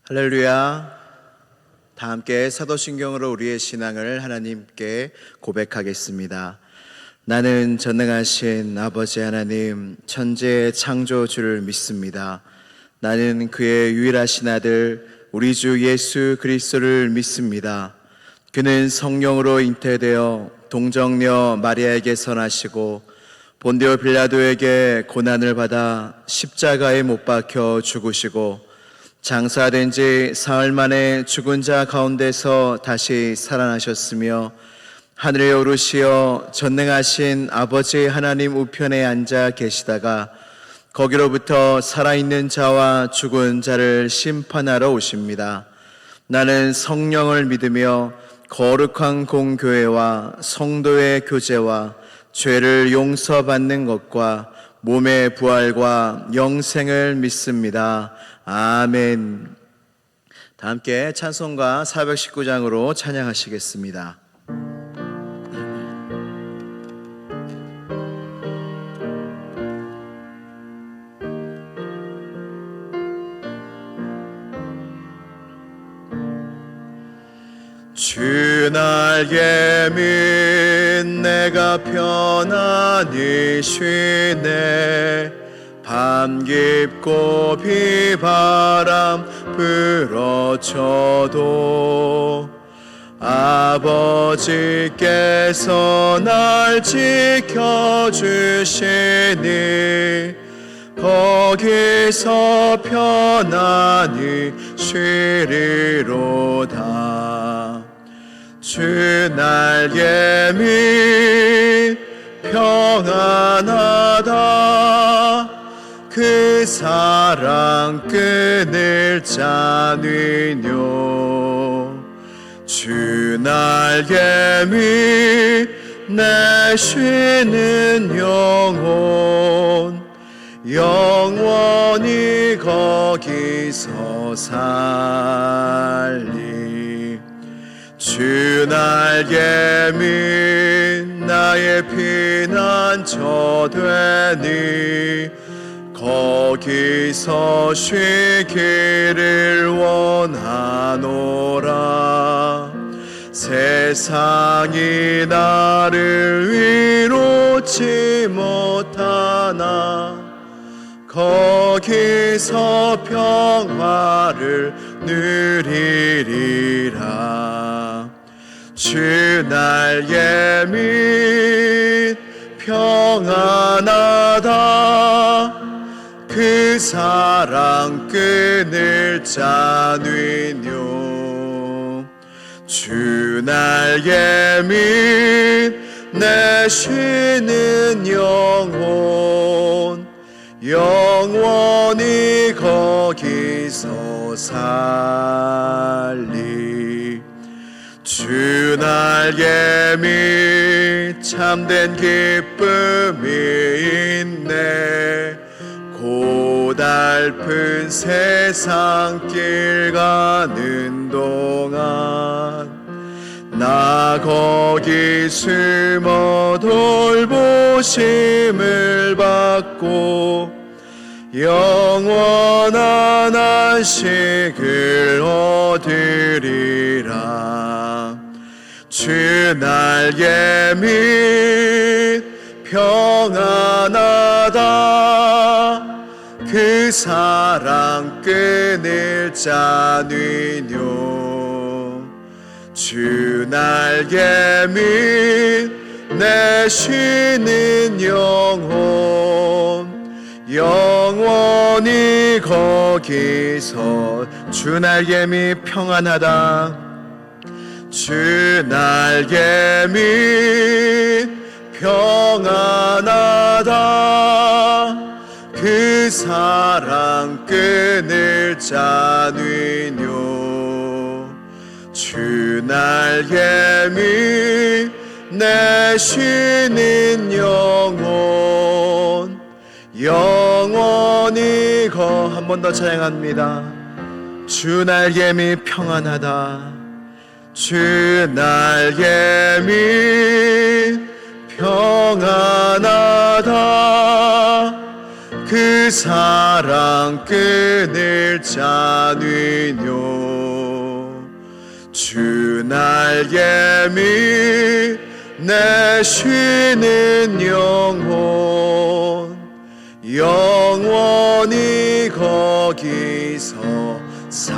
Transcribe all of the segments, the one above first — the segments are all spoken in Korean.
할렐루야. 다 함께 사도신경으로 우리의 신앙을 하나님께 고백하겠습니다. 나는 전능하신 아버지 하나님, 천지의 창조주를 믿습니다. 나는 그의 유일하신 아들 우리 주 예수 그리스도를 믿습니다. 그는 성령으로 잉태되어 동정녀 마리아에게서 나시고 본디오 빌라도에게 고난을 받아 십자가에 못 박혀 죽으시고 장사된 지 사흘 만에 죽은 자 가운데서 다시 살아나셨으며 하늘에 오르시어 전능하신 아버지 하나님 우편에 앉아 계시다가 거기로부터 살아있는 자와 죽은 자를 심판하러 오십니다. 나는 성령을 믿으며 거룩한 공교회와 성도의 교제와 죄를 용서받는 것과 몸의 부활과 영생을 믿습니다. 아멘. 다 함께 찬송가 419장으로 찬양하시겠습니다. 주 날개 밑 내가 편안히 쉬네. 밤 깊고 비바람 불어쳐도 아버지께서 날 지켜주시니 거기서 편안히 쉬리로다. 주 날개 밑 평안하다. 그 사랑 끊을 자는요. 주 날개 밑 내 쉬는 영혼 영원히 거기서 살리. 주 날개 밑 나의 피난처 되니 거기서 쉬기를 원하노라. 세상이 나를 위로치 못하나 거기서 평화를 누리리라. 주 날개 밑 평안하다. 그 사랑 끊을 자는요. 주 날개 밑 내 쉬는 영혼 영원히 거기서 살리. 주 날개 밑 참된 기쁨이 있네. 고달픈 세상 길 가는 동안 나 거기 숨어 돌보심을 받고 영원한 안식을 얻으리라. 주 날개 밑 평안하다. 그 사랑 끊을 자는요. 주 날개 밑 내 쉬는 영혼 영원히 거기서. 주 날개 밑 평안하다. 주 날개 밑 평안하다. 그 사랑 끊을 자는요. 주 날개 밑 내 쉬는 영혼 영원히 한 번 더 찬양합니다. 주 날개 밑 평안하다. 주 날개 밑 평안하다. 그 그 사랑 끊을 자는요 주 날개 밑 내 쉬는 영혼 영원히 거기서 살리.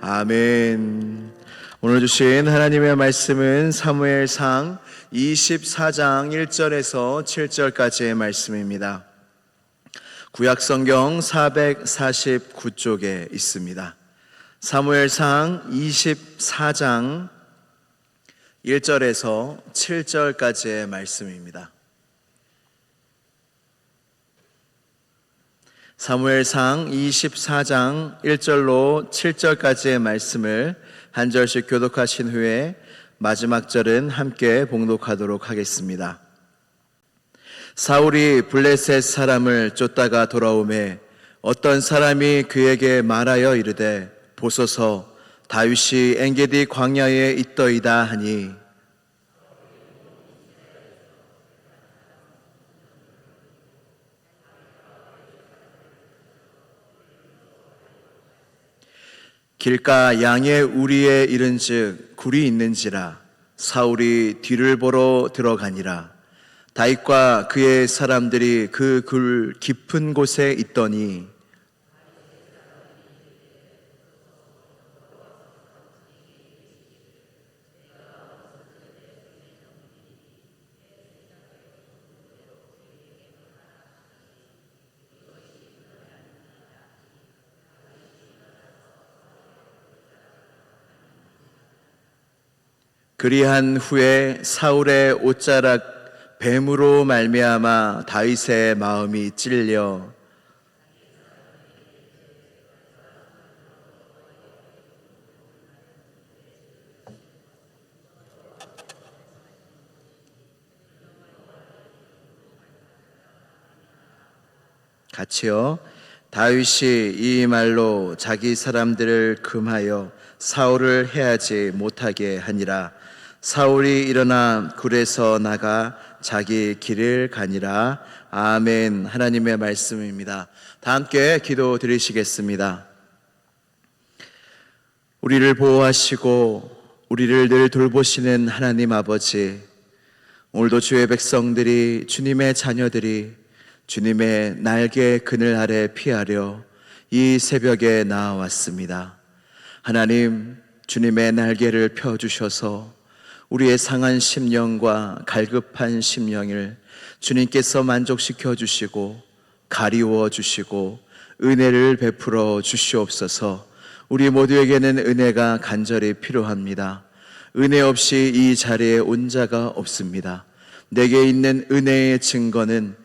아멘. 오늘 주신 하나님의 말씀은 사무엘상 24장 1절에서 7절까지의 말씀입니다. 구약성경 449쪽에 있습니다. 사무엘상 24장 1절에서 7절까지의 말씀입니다. 사무엘상 24장 1절로 7절까지의 말씀을 한 절씩 교독하신 후에 마지막 절은 함께 봉독하도록 하겠습니다. 사울이 블레셋 사람을 쫓다가 돌아오매 어떤 사람이 그에게 말하여 이르되 보소서 다윗이 엔게디 광야에 있더이다 하니 길가 양의 우리에 이른즉 굴이 있는지라 사울이 뒤를 보러 들어가니라 다윗과 그의 사람들이 그 굴 깊은 곳에 있더니 그리한 후에 사울의 옷자락 뱀으로 말미암아 다윗의 마음이 찔려 같이요. 다윗이 이 말로 자기 사람들을 금하여 사울을 해하지 못하게 하니라. 사울이 일어나 굴에서 나가 자기 길을 가니라. 아멘. 하나님의 말씀입니다. 다 함께 기도 드리시겠습니다. 우리를 보호하시고 우리를 늘 돌보시는 하나님 아버지, 오늘도 주의 백성들이, 주님의 자녀들이 주님의 날개 그늘 아래 피하려 이 새벽에 나와왔습니다. 하나님, 주님의 날개를 펴주셔서 우리의 상한 심령과 갈급한 심령을 주님께서 만족시켜 주시고 가리워 주시고 은혜를 베풀어 주시옵소서. 우리 모두에게는 은혜가 간절히 필요합니다. 은혜 없이 이 자리에 온 자가 없습니다. 내게 있는 은혜의 증거는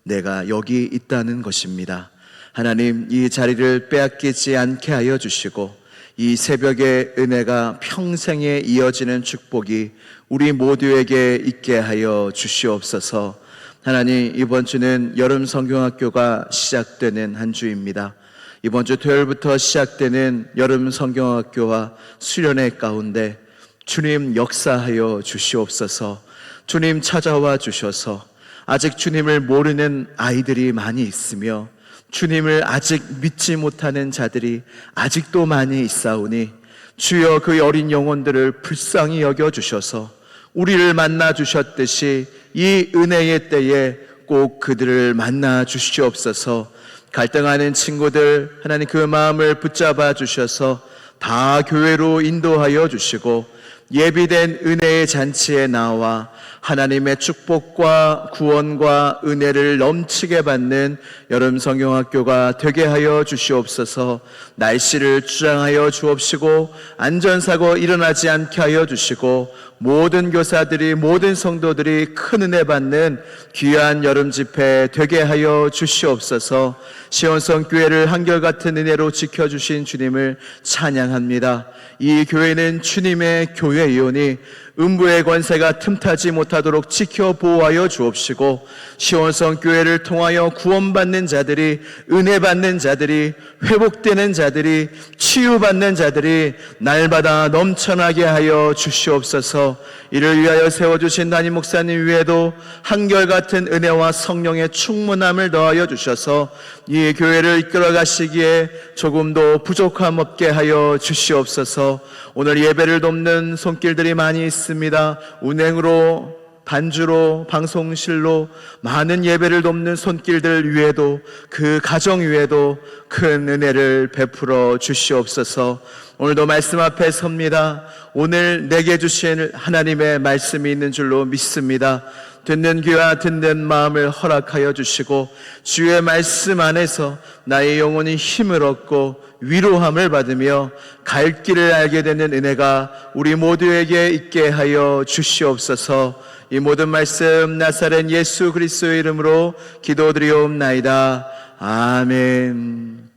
내가 여기 있다는 것입니다. 하나님, 이 자리를 빼앗기지 않게 하여 주시고 이 새벽의 은혜가 평생에 이어지는 축복이 우리 모두에게 있게 하여 주시옵소서. 하나님, 이번 주는 여름 성경학교가 시작되는 한 주입니다. 이번 주 토요일부터 시작되는 여름 성경학교와 수련회 가운데 주님 역사하여 주시옵소서. 주님 찾아와 주셔서 아직 주님을 모르는 아이들이 많이 있으며 주님을 아직 믿지 못하는 자들이 아직도 많이 있사오니 주여 그 어린 영혼들을 불쌍히 여겨주셔서 우리를 만나 주셨듯이 이 은혜의 때에 꼭 그들을 만나 주시옵소서. 갈등하는 친구들 하나님 그 마음을 붙잡아 주셔서 다 교회로 인도하여 주시고 예비된 은혜의 잔치에 나와 하나님의 축복과 구원과 은혜를 넘치게 받는 여름 성경학교가 되게 하여 주시옵소서. 날씨를 주장하여 주옵시고 안전사고 일어나지 않게 하여 주시고 모든 교사들이 모든 성도들이 큰 은혜 받는 귀한 여름 집회 되게 하여 주시옵소서. 시온성 교회를 한결같은 은혜로 지켜주신 주님을 찬양합니다. 이 교회는 주님의 교회이오니 음부의 권세가 틈타지 못하도록 지켜 보호하여 주옵시고, 시온성 교회를 통하여 구원받는 자들이, 은혜 받는 자들이, 회복되는 자들이, 치유받는 자들이 날마다 넘쳐나게 하여 주시옵소서. 이를 위하여 세워주신 담임 목사님 위에도 한결같은 은혜와 성령의 충만함을 더하여 주셔서 이 교회를 이끌어 가시기에 조금도 부족함 없게 하여 주시옵소서. 오늘 예배를 돕는 손길들이 많이 있습니다. 운행으로, 반주로, 방송실로 많은 예배를 돕는 손길들 위에도, 그 가정 위에도 큰 은혜를 베풀어 주시옵소서. 오늘도 말씀 앞에 섭니다. 오늘 내게 주신 하나님의 말씀이 있는 줄로 믿습니다. 듣는 귀와 듣는 마음을 허락하여 주시고, 주의 말씀 안에서 나의 영혼이 힘을 얻고 위로함을 받으며 갈 길을 알게 되는 은혜가 우리 모두에게 있게 하여 주시옵소서. 이 모든 말씀 나사렛 예수 그리스도의 이름으로 기도드리옵나이다. 아멘.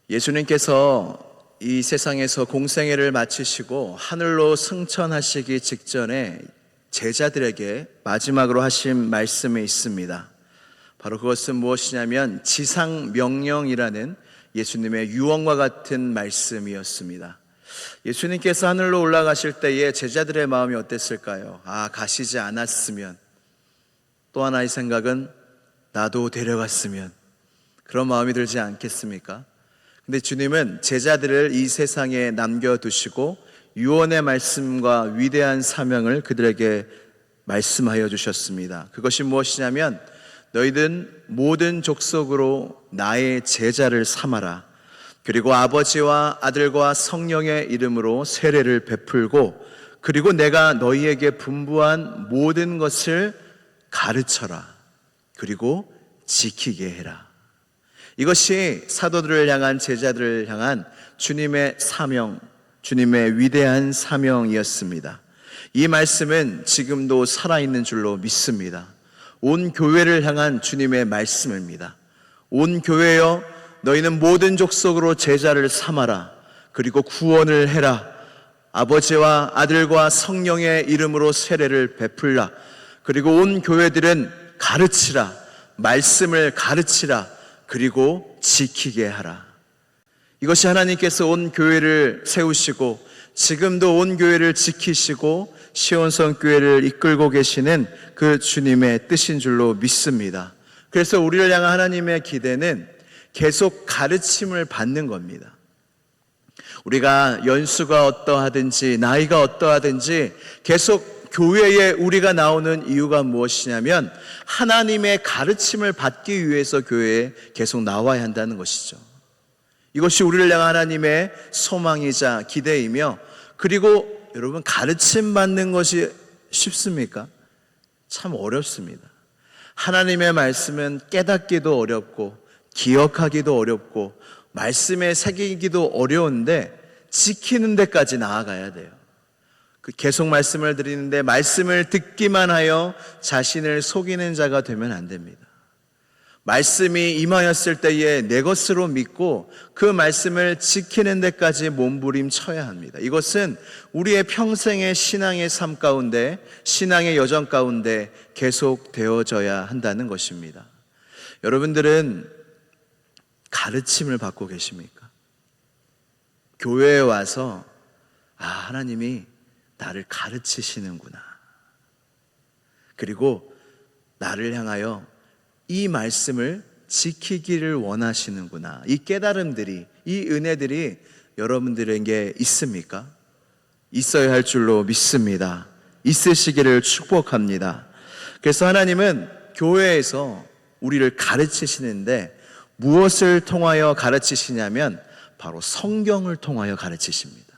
예수님께서 이 세상에서 공생애를 마치시고 하늘로 승천하시기 직전에 제자들에게 마지막으로 하신 말씀이 있습니다. 바로 그것은 무엇이냐면 지상명령이라는 예수님의 유언과 같은 말씀이었습니다. 예수님께서 하늘로 올라가실 때에 제자들의 마음이 어땠을까요? 가시지 않았으면. 또 하나의 생각은 나도 데려갔으면. 그런 마음이 들지 않겠습니까? 근데 주님은 제자들을 이 세상에 남겨두시고 유언의 말씀과 위대한 사명을 그들에게 말씀하여 주셨습니다. 그것이 무엇이냐면 너희는 모든 족속으로 나의 제자를 삼아라. 그리고 아버지와 아들과 성령의 이름으로 세례를 베풀고, 그리고 내가 너희에게 분부한 모든 것을 가르쳐라. 그리고 지키게 해라. 이것이 사도들을 향한, 제자들을 향한 주님의 사명, 주님의 위대한 사명이었습니다. 이 말씀은 지금도 살아있는 줄로 믿습니다. 온 교회를 향한 주님의 말씀입니다. 온 교회여, 너희는 모든 족속으로 제자를 삼아라. 그리고 구원을 해라. 아버지와 아들과 성령의 이름으로 세례를 베풀라. 그리고 온 교회들은 가르치라. 말씀을 가르치라. 그리고 지키게 하라. 이것이 하나님께서 온 교회를 세우시고 지금도 온 교회를 지키시고 시온성 교회를 이끌고 계시는 그 주님의 뜻인 줄로 믿습니다. 그래서 우리를 향한 하나님의 기대는 계속 가르침을 받는 겁니다. 우리가 연수가 어떠하든지 나이가 어떠하든지 계속 교회에 우리가 나오는 이유가 무엇이냐면 하나님의 가르침을 받기 위해서 교회에 계속 나와야 한다는 것이죠. 이것이 우리를 향한 하나님의 소망이자 기대이며, 그리고 여러분, 가르침 받는 것이 쉽습니까? 참 어렵습니다. 하나님의 말씀은 깨닫기도 어렵고 기억하기도 어렵고 말씀에 새기기도 어려운데 지키는 데까지 나아가야 돼요. 계속 말씀을 드리는데 말씀을 듣기만 하여 자신을 속이는 자가 되면 안 됩니다. 말씀이 임하였을 때에 내 것으로 믿고 그 말씀을 지키는 데까지 몸부림쳐야 합니다. 이것은 우리의 평생의 신앙의 삶 가운데, 신앙의 여정 가운데 계속 되어져야 한다는 것입니다. 여러분들은 가르침을 받고 계십니까? 교회에 와서 하나님이 나를 가르치시는구나. 그리고 나를 향하여 이 말씀을 지키기를 원하시는구나. 이 깨달음들이, 이 은혜들이 여러분들에게 있습니까? 있어야 할 줄로 믿습니다. 있으시기를 축복합니다. 그래서 하나님은 교회에서 우리를 가르치시는데 무엇을 통하여 가르치시냐면 바로 성경을 통하여 가르치십니다.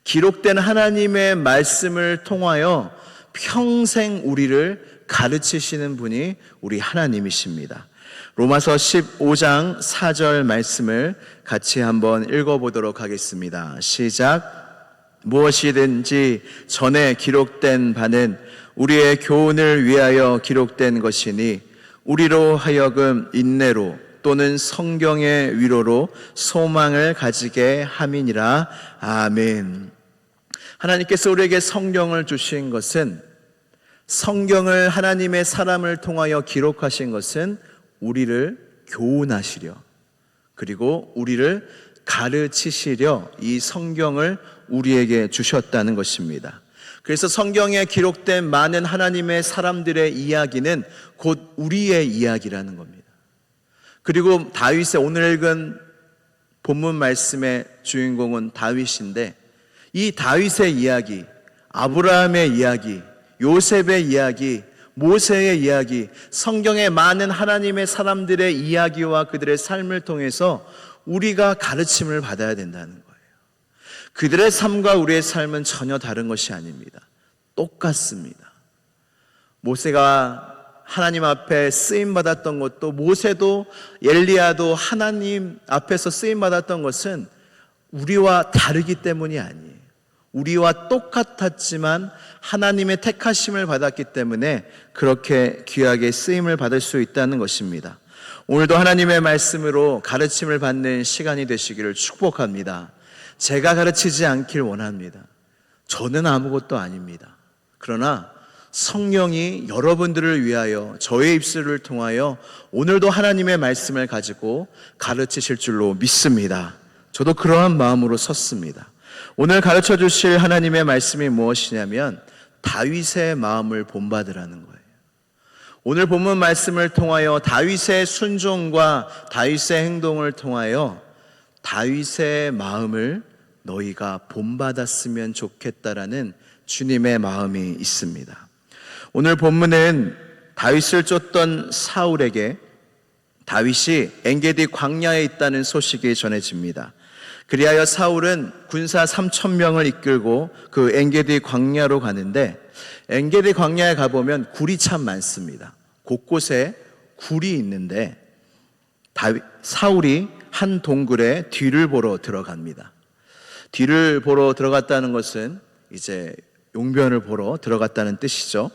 기록된 하나님의 말씀을 통하여 평생 우리를 가르치시는 분이 우리 하나님이십니다. 로마서 15장 4절 말씀을 같이 한번 읽어보도록 하겠습니다. 시작. 무엇이든지 전에 기록된 바는 우리의 교훈을 위하여 기록된 것이니 우리로 하여금 인내로 또는 성경의 위로로 소망을 가지게 함이니라. 아멘. 하나님께서 우리에게 성경을 주신 것은, 성경을 하나님의 사람을 통하여 기록하신 것은 우리를 교훈하시려, 그리고 우리를 가르치시려 이 성경을 우리에게 주셨다는 것입니다. 그래서 성경에 기록된 많은 하나님의 사람들의 이야기는 곧 우리의 이야기라는 겁니다. 그리고 다윗의, 오늘 읽은 본문 말씀의 주인공은 다윗인데, 이 다윗의 이야기, 아브라함의 이야기, 요셉의 이야기, 모세의 이야기, 성경의 많은 하나님의 사람들의 이야기와 그들의 삶을 통해서 우리가 가르침을 받아야 된다는 거예요. 그들의 삶과 우리의 삶은 전혀 다른 것이 아닙니다. 똑같습니다. 모세가 하나님 앞에 쓰임받았던 것도, 모세도 엘리야도 하나님 앞에서 쓰임받았던 것은 우리와 다르기 때문이 아니에요. 우리와 똑같았지만 하나님의 택하심을 받았기 때문에 그렇게 귀하게 쓰임을 받을 수 있다는 것입니다. 오늘도 하나님의 말씀으로 가르침을 받는 시간이 되시기를 축복합니다. 제가 가르치지 않길 원합니다. 저는 아무것도 아닙니다. 그러나 성령이 여러분들을 위하여 저의 입술을 통하여 오늘도 하나님의 말씀을 가지고 가르치실 줄로 믿습니다. 저도 그러한 마음으로 섰습니다. 오늘 가르쳐 주실 하나님의 말씀이 무엇이냐면 다윗의 마음을 본받으라는 거예요. 오늘 본문 말씀을 통하여 다윗의 순종과 다윗의 행동을 통하여 다윗의 마음을 너희가 본받았으면 좋겠다라는 주님의 마음이 있습니다. 오늘 본문은 다윗을 쫓던 사울에게 다윗이 엔게디 광야에 있다는 소식이 전해집니다. 그리하여 사울은 군사 3,000명을 이끌고 그 엔게디 광야로 가는데, 엔게디 광야에 가보면 굴이 참 많습니다. 곳곳에 굴이 있는데 사울이 한 동굴에 뒤를 보러 들어갑니다. 뒤를 보러 들어갔다는 것은 이제 용변을 보러 들어갔다는 뜻이죠.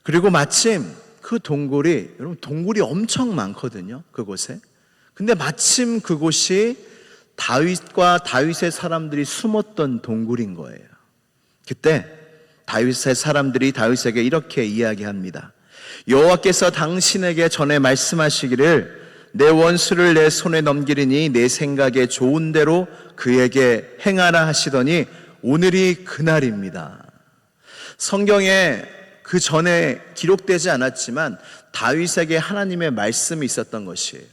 그리고 마침 그 동굴이, 여러분 동굴이 엄청 많거든요, 그곳에. 근데 마침 그곳이 다윗과 다윗의 사람들이 숨었던 동굴인 거예요. 그때 다윗의 사람들이 다윗에게 이렇게 이야기합니다. 여호와께서 당신에게 전에 말씀하시기를 내 원수를 내 손에 넘기리니 내 생각에 좋은 대로 그에게 행하라 하시더니 오늘이 그날입니다. 성경에 그 전에 기록되지 않았지만 다윗에게 하나님의 말씀이 있었던 것이에요.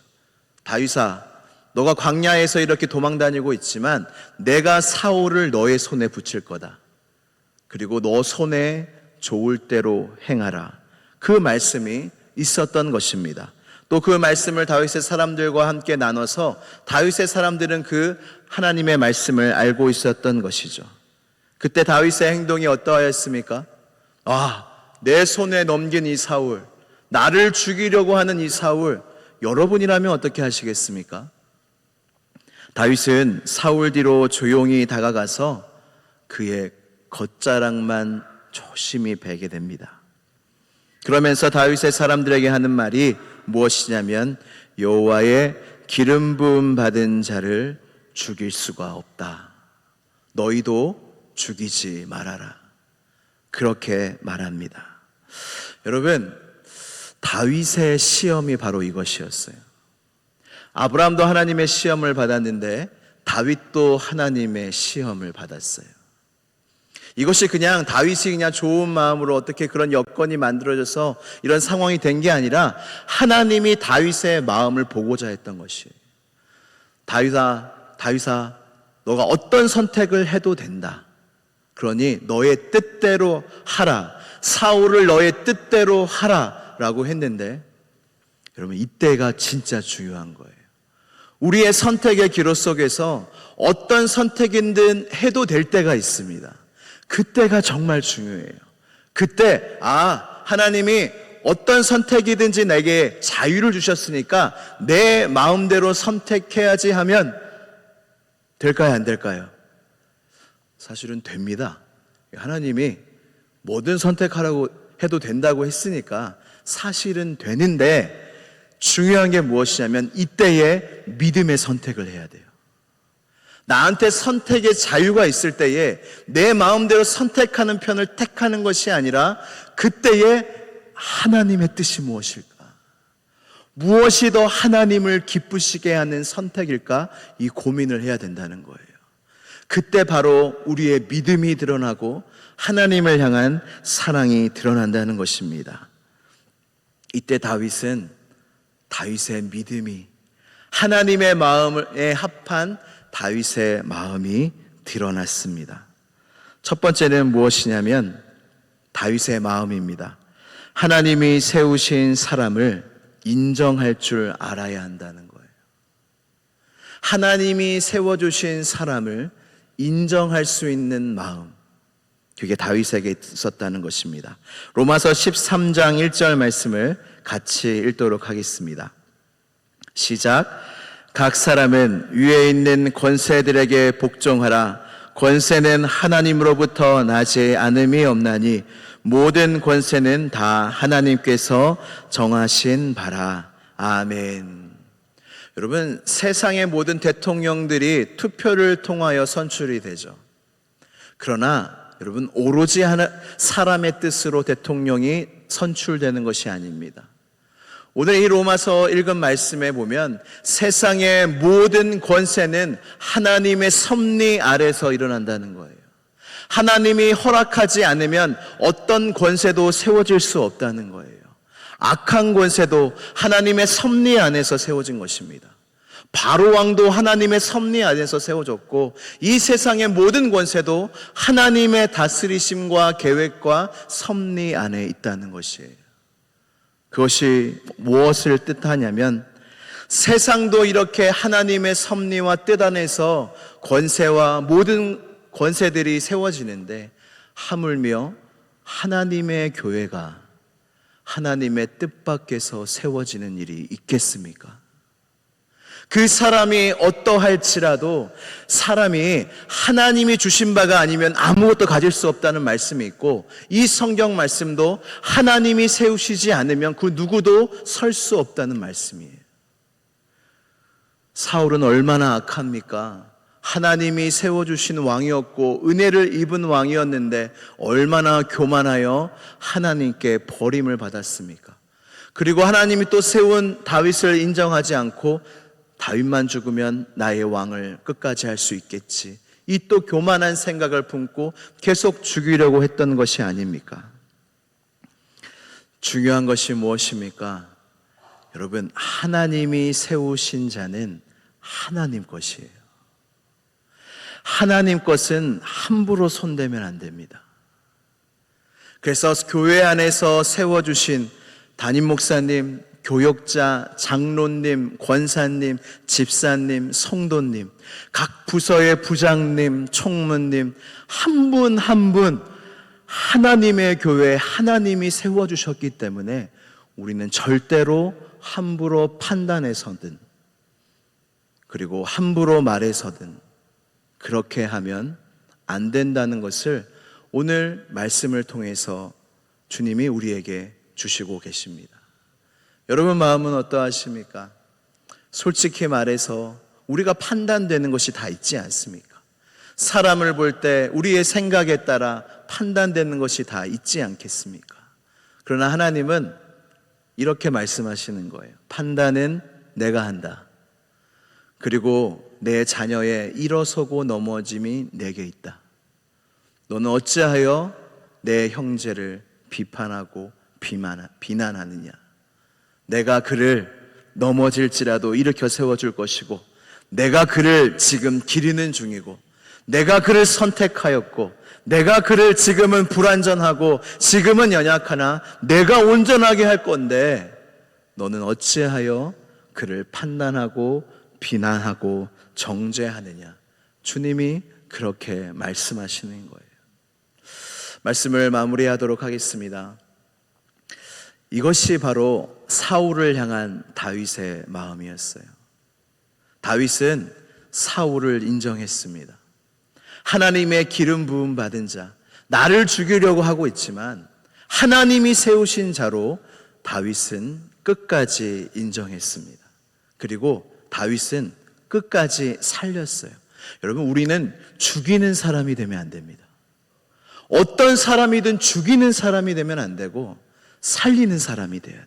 다윗아, 너가 광야에서 이렇게 도망다니고 있지만 내가 사울을 너의 손에 붙일 거다. 그리고 너 손에 좋을 대로 행하라. 그 말씀이 있었던 것입니다. 또 그 말씀을 다윗의 사람들과 함께 나눠서 다윗의 사람들은 그 하나님의 말씀을 알고 있었던 것이죠. 그때 다윗의 행동이 어떠하였습니까? 내 손에 넘긴 이 사울, 나를 죽이려고 하는 이 사울, 여러분이라면 어떻게 하시겠습니까? 다윗은 사울 뒤로 조용히 다가가서 그의 겉자락만 조심히 베게 됩니다. 그러면서 다윗의 사람들에게 하는 말이 무엇이냐면 여호와의 기름 부음 받은 자를 죽일 수가 없다. 너희도 죽이지 말아라. 그렇게 말합니다. 여러분, 다윗의 시험이 바로 이것이었어요. 아브라함도 하나님의 시험을 받았는데 다윗도 하나님의 시험을 받았어요. 이것이 그냥 다윗이 그냥 좋은 마음으로 어떻게 그런 여건이 만들어져서 이런 상황이 된 게 아니라 하나님이 다윗의 마음을 보고자 했던 것이에요. 다윗아, 너가 어떤 선택을 해도 된다. 그러니 너의 뜻대로 하라. 사울을 너의 뜻대로 하라 라고 했는데, 여러분 이때가 진짜 중요한 거예요. 우리의 선택의 기로 속에서 어떤 선택이든 해도 될 때가 있습니다. 그때가 정말 중요해요. 그때 하나님이 어떤 선택이든지 내게 자유를 주셨으니까 내 마음대로 선택해야지 하면 될까요, 안 될까요? 사실은 됩니다. 하나님이 뭐든 선택하라고 해도 된다고 했으니까 사실은 되는데, 중요한 게 무엇이냐면 이때에 믿음의 선택을 해야 돼요. 나한테 선택의 자유가 있을 때에 내 마음대로 선택하는 편을 택하는 것이 아니라 그때에 하나님의 뜻이 무엇일까? 무엇이 더 하나님을 기쁘시게 하는 선택일까? 이 고민을 해야 된다는 거예요. 그때 바로 우리의 믿음이 드러나고 하나님을 향한 사랑이 드러난다는 것입니다. 이때 다윗의 믿음이, 하나님의 마음에 합한 다윗의 마음이 드러났습니다. 첫 번째는 무엇이냐면 다윗의 마음입니다. 하나님이 세우신 사람을 인정할 줄 알아야 한다는 거예요. 하나님이 세워주신 사람을 인정할 수 있는 마음, 그게 다윗에게 있었다는 것입니다. 로마서 13장 1절 말씀을 같이 읽도록 하겠습니다. 시작. 각 사람은 위에 있는 권세들에게 복종하라. 권세는 하나님으로부터 나지 않음이 없나니 모든 권세는 다 하나님께서 정하신 바라. 아멘. 여러분, 세상의 모든 대통령들이 투표를 통하여 선출이 되죠. 그러나 여러분, 오로지 사람의 뜻으로 대통령이 선출되는 것이 아닙니다. 오늘 이 로마서 읽은 말씀에 보면 세상의 모든 권세는 하나님의 섭리 아래서 일어난다는 거예요. 하나님이 허락하지 않으면 어떤 권세도 세워질 수 없다는 거예요. 악한 권세도 하나님의 섭리 안에서 세워진 것입니다. 바로 왕도 하나님의 섭리 안에서 세워졌고 이 세상의 모든 권세도 하나님의 다스리심과 계획과 섭리 안에 있다는 것이에요. 그것이 무엇을 뜻하냐면 세상도 이렇게 하나님의 섭리와 뜻 안에서 권세와 모든 권세들이 세워지는데 하물며 하나님의 교회가 하나님의 뜻 밖에서 세워지는 일이 있겠습니까? 그 사람이 어떠할지라도 사람이 하나님이 주신 바가 아니면 아무것도 가질 수 없다는 말씀이 있고 이 성경 말씀도 하나님이 세우시지 않으면 그 누구도 설 수 없다는 말씀이에요. 사울은 얼마나 악합니까? 하나님이 세워주신 왕이었고 은혜를 입은 왕이었는데 얼마나 교만하여 하나님께 버림을 받았습니까? 그리고 하나님이 또 세운 다윗을 인정하지 않고 다윗만 죽으면 나의 왕을 끝까지 할 수 있겠지, 이 또 교만한 생각을 품고 계속 죽이려고 했던 것이 아닙니까? 중요한 것이 무엇입니까? 여러분, 하나님이 세우신 자는 하나님 것이에요. 하나님 것은 함부로 손대면 안 됩니다. 그래서 교회 안에서 세워주신 담임 목사님, 교역자, 장로님, 권사님, 집사님, 성도님, 각 부서의 부장님, 총무님, 한 분 한 분 하나님의 교회에 하나님이 세워주셨기 때문에 우리는 절대로 함부로 판단해서든 그리고 함부로 말해서든 그렇게 하면 안 된다는 것을 오늘 말씀을 통해서 주님이 우리에게 주시고 계십니다. 여러분 마음은 어떠하십니까? 솔직히 말해서 우리가 판단되는 것이 다 있지 않습니까? 사람을 볼 때 우리의 생각에 따라 판단되는 것이 다 있지 않겠습니까? 그러나 하나님은 이렇게 말씀하시는 거예요. 판단은 내가 한다. 그리고 내 자녀의 일어서고 넘어짐이 내게 있다. 너는 어찌하여 내 형제를 비판하고 비난하느냐? 내가 그를 넘어질지라도 일으켜 세워줄 것이고 내가 그를 지금 기리는 중이고 내가 그를 선택하였고 내가 그를 지금은 불완전하고 지금은 연약하나 내가 온전하게 할 건데 너는 어찌하여 그를 판단하고 비난하고 정죄하느냐? 주님이 그렇게 말씀하시는 거예요. 말씀을 마무리하도록 하겠습니다. 이것이 바로 사울을 향한 다윗의 마음이었어요. 다윗은 사울을 인정했습니다. 하나님의 기름 부음 받은 자, 나를 죽이려고 하고 있지만 하나님이 세우신 자로 다윗은 끝까지 인정했습니다. 그리고 다윗은 끝까지 살렸어요. 여러분, 우리는 죽이는 사람이 되면 안 됩니다. 어떤 사람이든 죽이는 사람이 되면 안 되고 살리는 사람이 돼야 돼요.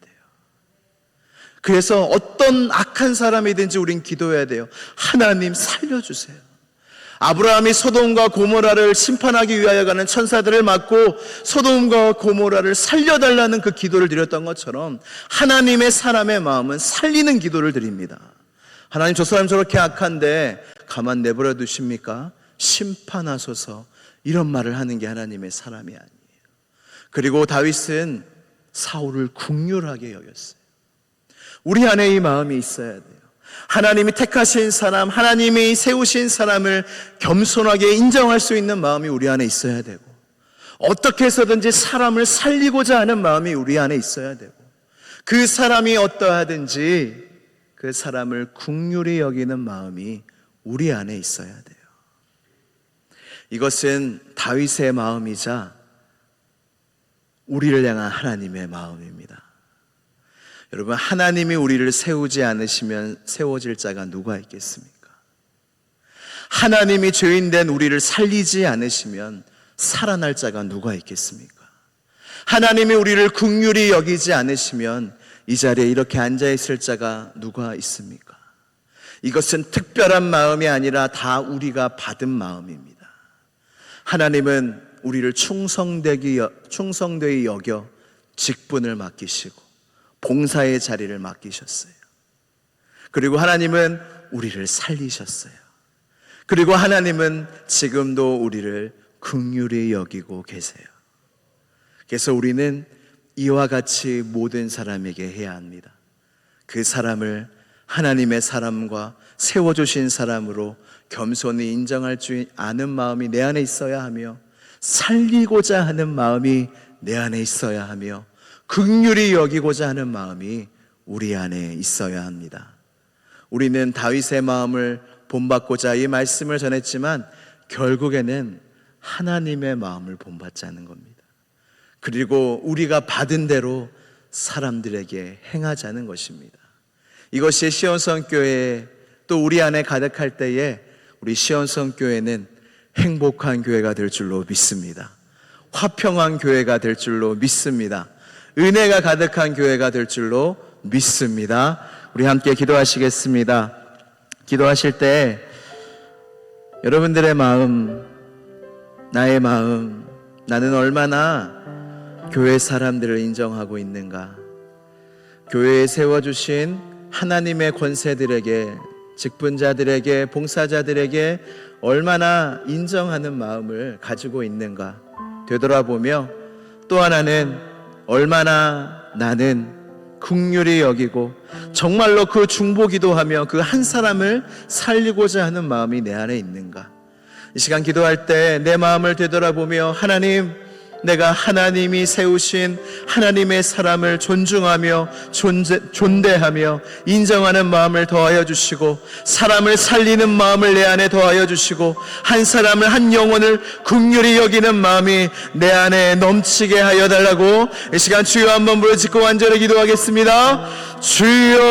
그래서 어떤 악한 사람이든지 우린 기도해야 돼요. 하나님 살려주세요. 아브라함이 소돔과 고모라를 심판하기 위하여 가는 천사들을 맞고 소돔과 고모라를 살려달라는 그 기도를 드렸던 것처럼 하나님의 사람의 마음은 살리는 기도를 드립니다. 하나님, 저 사람 저렇게 악한데 가만 내버려 두십니까? 심판하소서. 이런 말을 하는 게 하나님의 사람이 아니에요. 그리고 다윗은 사울을 긍휼하게 여겼어요. 우리 안에 이 마음이 있어야 돼요. 하나님이 택하신 사람, 하나님이 세우신 사람을 겸손하게 인정할 수 있는 마음이 우리 안에 있어야 되고, 어떻게 해서든지 사람을 살리고자 하는 마음이 우리 안에 있어야 되고, 그 사람이 어떠하든지 그 사람을 긍휼히 여기는 마음이 우리 안에 있어야 돼요. 이것은 다윗의 마음이자 우리를 향한 하나님의 마음입니다. 여러분, 하나님이 우리를 세우지 않으시면 세워질 자가 누가 있겠습니까? 하나님이 죄인된 우리를 살리지 않으시면 살아날 자가 누가 있겠습니까? 하나님이 우리를 긍휼히 여기지 않으시면 이 자리에 이렇게 앉아있을 자가 누가 있습니까? 이것은 특별한 마음이 아니라 다 우리가 받은 마음입니다. 하나님은 우리를 충성되이 여겨 직분을 맡기시고 봉사의 자리를 맡기셨어요. 그리고 하나님은 우리를 살리셨어요. 그리고 하나님은 지금도 우리를 긍휼히 여기고 계세요. 그래서 우리는 이와 같이 모든 사람에게 해야 합니다. 그 사람을 하나님의 사람과 세워주신 사람으로 겸손히 인정할 줄 아는 마음이 내 안에 있어야 하며, 살리고자 하는 마음이 내 안에 있어야 하며, 긍휼히 여기고자 하는 마음이 우리 안에 있어야 합니다. 우리는 다윗의 마음을 본받고자 이 말씀을 전했지만 결국에는 하나님의 마음을 본받자는 겁니다. 그리고 우리가 받은 대로 사람들에게 행하자는 것입니다. 이것이 시온성교회, 또 우리 안에 가득할 때에 우리 시온성교회는 행복한 교회가 될 줄로 믿습니다. 화평한 교회가 될 줄로 믿습니다. 은혜가 가득한 교회가 될 줄로 믿습니다. 우리 함께 기도하시겠습니다. 기도하실 때 여러분들의 마음, 나의 마음, 나는 얼마나 교회 사람들을 인정하고 있는가, 교회에 세워주신 하나님의 권세들에게, 직분자들에게, 봉사자들에게 얼마나 인정하는 마음을 가지고 있는가 되돌아보며, 또 하나는 얼마나 나는 긍휼히 여기고 정말로 그 중보기도하며 그 한 사람을 살리고자 하는 마음이 내 안에 있는가. 이 시간 기도할 때 내 마음을 되돌아보며, 하나님, 내가 하나님이 세우신 하나님의 사람을 존중하며 존대하며 인정하는 마음을 더하여 주시고, 사람을 살리는 마음을 내 안에 더하여 주시고, 한 사람을, 한 영혼을 긍휼히 여기는 마음이 내 안에 넘치게 하여 달라고 이 시간 주여 한번 부르짖고 완전히 기도하겠습니다. 주여.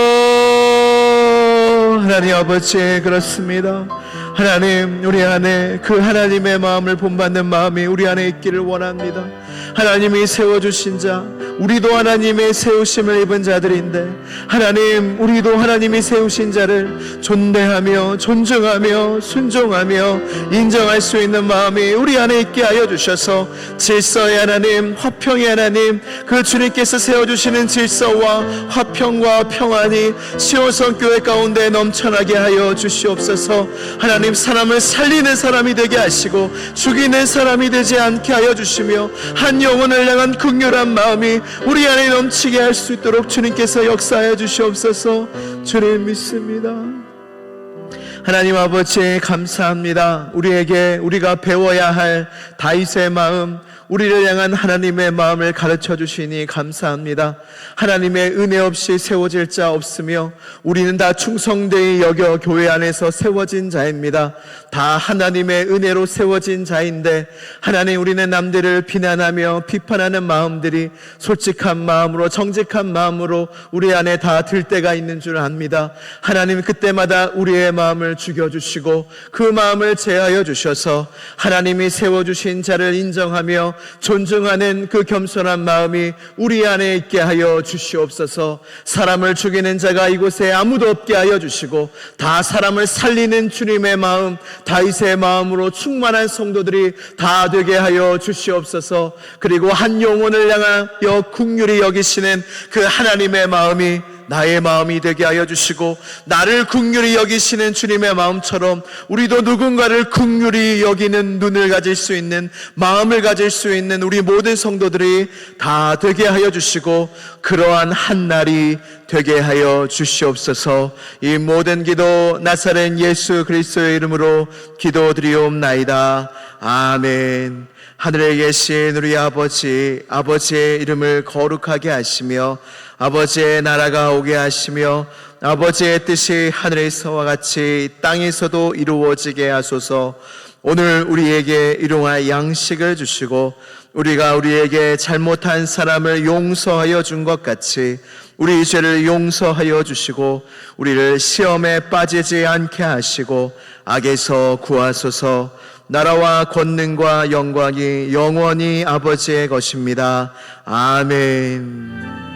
하나님 아버지, 그렇습니다. 하나님, 우리 안에 그 하나님의 마음을 본받는 마음이 우리 안에 있기를 원합니다. 하나님이 세워주신 자, 우리도 하나님의 세우심을 입은 자들인데, 하나님, 우리도 하나님이 세우신 자를 존대하며 존중하며 순종하며 인정할 수 있는 마음이 우리 안에 있게 하여 주셔서 질서의 하나님, 화평의 하나님, 그 주님께서 세워주시는 질서와 화평과 평안이 시온성교회 가운데 넘쳐나게 하여 주시옵소서. 하나님, 사람을 살리는 사람이 되게 하시고 죽이는 사람이 되지 않게 하여 주시며, 한 영혼을 향한 긍휼한 마음이 우리 안에 넘치게 할 수 있도록 주님께서 역사하여 주시옵소서. 주를 믿습니다. 하나님 아버지, 감사합니다. 우리에게 우리가 배워야 할 다윗의 마음, 우리를 향한 하나님의 마음을 가르쳐 주시니 감사합니다. 하나님의 은혜 없이 세워질 자 없으며 우리는 다 충성되이 여겨 교회 안에서 세워진 자입니다. 다 하나님의 은혜로 세워진 자인데 하나님, 우리는 남들을 비난하며 비판하는 마음들이 솔직한 마음으로, 정직한 마음으로 우리 안에 다 들 때가 있는 줄 압니다. 하나님, 그때마다 우리의 마음을 죽여주시고 그 마음을 제하여 주셔서 하나님이 세워주신 자를 인정하며 존중하는 그 겸손한 마음이 우리 안에 있게 하여 주시옵소서. 사람을 죽이는 자가 이곳에 아무도 없게 하여 주시고 다 사람을 살리는 주님의 마음, 다윗의 마음으로 충만한 성도들이 다 되게 하여 주시옵소서. 그리고 한 영혼을 향하여 긍휼히 여기시는 그 하나님의 마음이 나의 마음이 되게 하여 주시고, 나를 긍휼히 여기시는 주님의 마음처럼 우리도 누군가를 긍휼히 여기는 눈을 가질 수 있는, 마음을 가질 수 있는 우리 모든 성도들이 다 되게 하여 주시고 그러한 한 날이 되게 하여 주시옵소서. 이 모든 기도 나사렛 예수 그리스도의 이름으로 기도드리옵나이다. 아멘. 하늘에 계신 우리 아버지, 아버지의 이름을 거룩하게 하시며 아버지의 나라가 오게 하시며 아버지의 뜻이 하늘에서와 같이 땅에서도 이루어지게 하소서. 오늘 우리에게 일용할 양식을 주시고 우리가 우리에게 잘못한 사람을 용서하여 준 것 같이 우리 죄를 용서하여 주시고 우리를 시험에 빠지지 않게 하시고 악에서 구하소서. 나라와 권능과 영광이 영원히 아버지의 것입니다. 아멘.